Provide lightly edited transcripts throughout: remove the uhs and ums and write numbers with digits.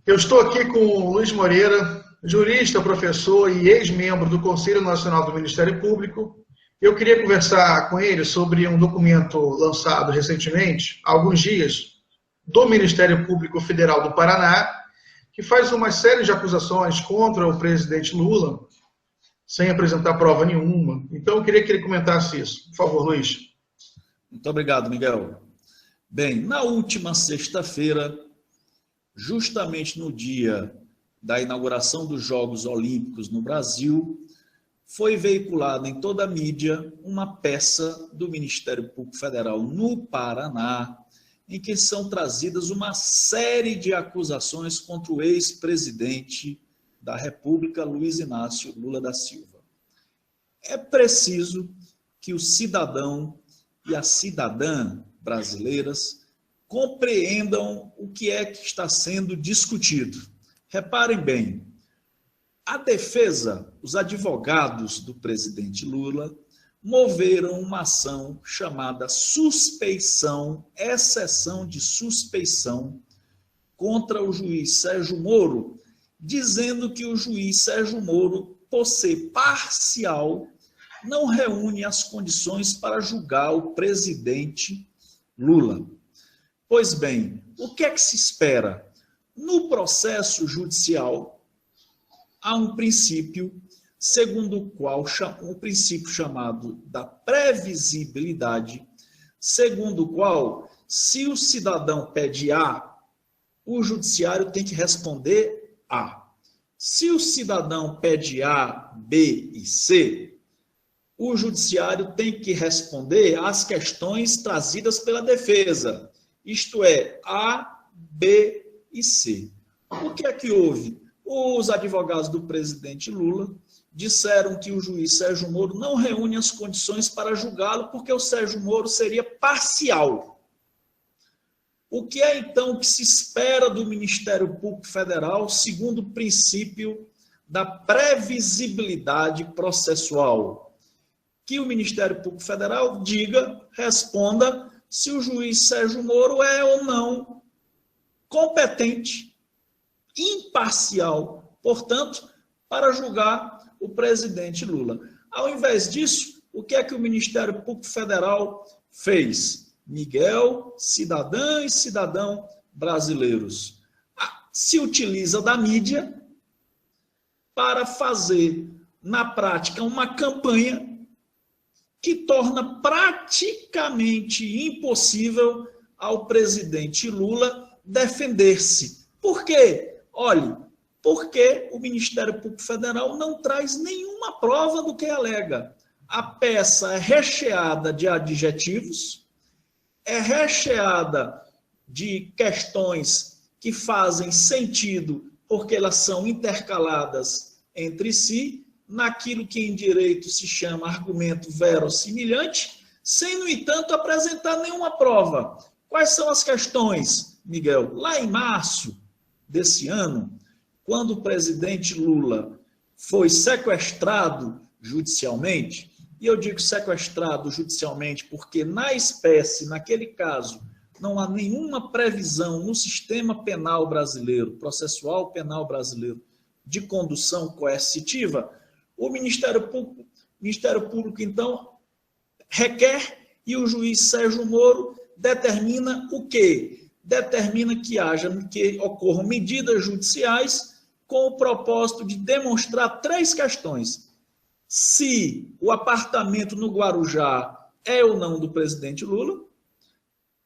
Eu estou aqui com o Luiz Moreira, jurista, professor e ex-membro do Conselho Nacional do Ministério Público. Eu queria conversar com ele sobre um documento lançado recentemente, há alguns dias, do Ministério Público Federal do Paraná, que faz uma série de acusações contra o presidente Lula, sem apresentar prova nenhuma. Então, eu queria que ele comentasse isso. Por favor, Luiz. Muito obrigado, Miguel. Bem, na última sexta-feira, justamente no dia da inauguração dos Jogos Olímpicos no Brasil, foi veiculada em toda a mídia uma peça do Ministério Público Federal no Paraná, em que são trazidas uma série de acusações contra o ex-presidente da República, Luiz Inácio Lula da Silva. É preciso que o cidadão e a cidadã brasileiras compreendam o que é que está sendo discutido. Reparem bem, a defesa, os advogados do presidente Lula, moveram uma ação chamada suspeição, exceção de suspeição, contra o juiz Sérgio Moro, dizendo que o juiz Sérgio Moro, por ser parcial, não reúne as condições para julgar o presidente Lula. Pois bem, o que é que se espera? No processo judicial, há um princípio, segundo o qual, um princípio chamado da previsibilidade, segundo o qual, se o cidadão pede A, o judiciário tem que responder A. Se o cidadão pede A, B e C, o judiciário tem que responder às questões trazidas pela defesa, isto é, A, B e C. O que é que houve? Os advogados do presidente Lula disseram que o juiz Sérgio Moro não reúne as condições para julgá-lo porque o Sérgio Moro seria parcial. O que é então que se espera do Ministério Público Federal segundo o princípio da previsibilidade processual? Que o Ministério Público Federal diga, responda se o juiz Sérgio Moro é ou não competente, imparcial, portanto, para julgar o presidente Lula. Ao invés disso, o que é que o Ministério Público Federal fez? Miguel, cidadã e cidadão brasileiros, se utiliza da mídia para fazer, na prática, uma campanha que torna praticamente impossível ao presidente Lula defender-se. Por quê? Olhe, porque o Ministério Público Federal não traz nenhuma prova do que alega. A peça é recheada de adjetivos, é recheada de questões que fazem sentido porque elas são intercaladas entre si, naquilo que em direito se chama argumento verossimilhante, sem, no entanto, apresentar nenhuma prova. Quais são as questões, Miguel? Lá em março desse ano, quando o presidente Lula foi sequestrado judicialmente, e eu digo sequestrado judicialmente porque na espécie, naquele caso, não há nenhuma previsão no sistema penal brasileiro, processual penal brasileiro, de condução coercitiva, o Ministério Público, então, requer e o juiz Sérgio Moro determina o quê? Determina que ocorram medidas judiciais com o propósito de demonstrar três questões. Se o apartamento no Guarujá é ou não do presidente Lula,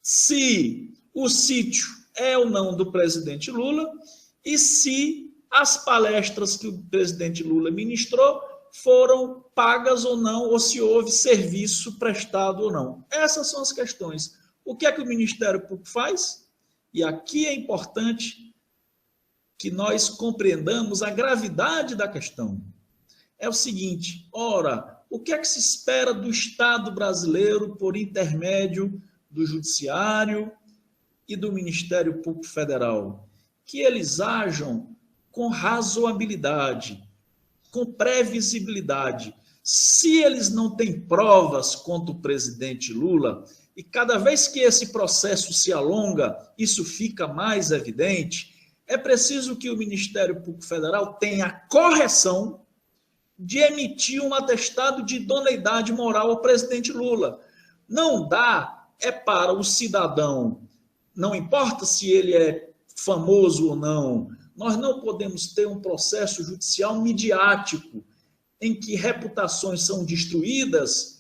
se o sítio é ou não do presidente Lula e se as palestras que o presidente Lula ministrou foram pagas ou não, ou se houve serviço prestado ou não. Essas são as questões. O que é que o Ministério Público faz? E aqui é importante que nós compreendamos a gravidade da questão. É o seguinte, ora, o que é que se espera do Estado brasileiro por intermédio do Judiciário e do Ministério Público Federal? Que eles ajam com razoabilidade, com previsibilidade. Se eles não têm provas contra o presidente Lula, e cada vez que esse processo se alonga, isso fica mais evidente, É preciso que o Ministério Público Federal tenha a correção de emitir um atestado de idoneidade moral ao presidente Lula. Não dá, é para o cidadão, não importa se ele é famoso ou não, nós não podemos ter um processo judicial midiático em que reputações são destruídas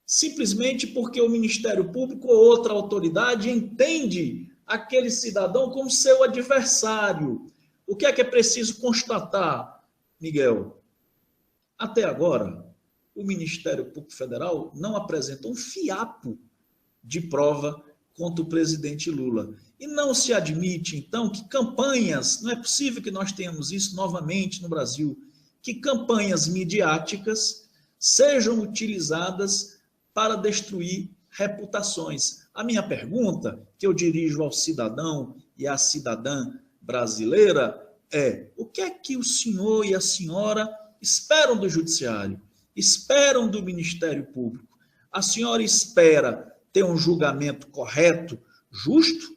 simplesmente porque o Ministério Público ou outra autoridade entende aquele cidadão como seu adversário. O que é preciso constatar, Miguel? Até agora, o Ministério Público Federal não apresenta um fiapo de prova contra o presidente Lula. E não se admite, então, que campanhas, não é possível que nós tenhamos isso novamente no Brasil, que campanhas midiáticas sejam utilizadas para destruir reputações. A minha pergunta, que eu dirijo ao cidadão e à cidadã brasileira, é: o que é que o senhor e a senhora esperam do Judiciário? Esperam do Ministério Público? A senhora espera ter um julgamento correto, justo?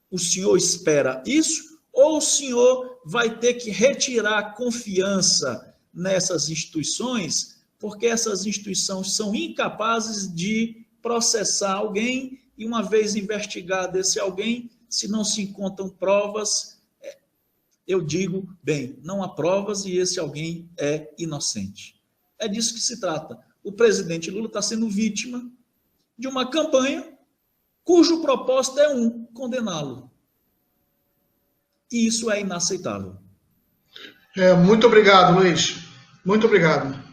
O senhor espera isso? Ou o senhor vai ter que retirar a confiança nessas instituições, porque essas instituições são incapazes de processar alguém e, uma vez investigado esse alguém, se não se encontram provas, eu digo, bem, não há provas e esse alguém é inocente. É disso que se trata. O presidente Lula está sendo vítima de uma campanha cujo propósito é condená-lo. E isso é inaceitável. Muito obrigado, Luiz. Muito obrigado.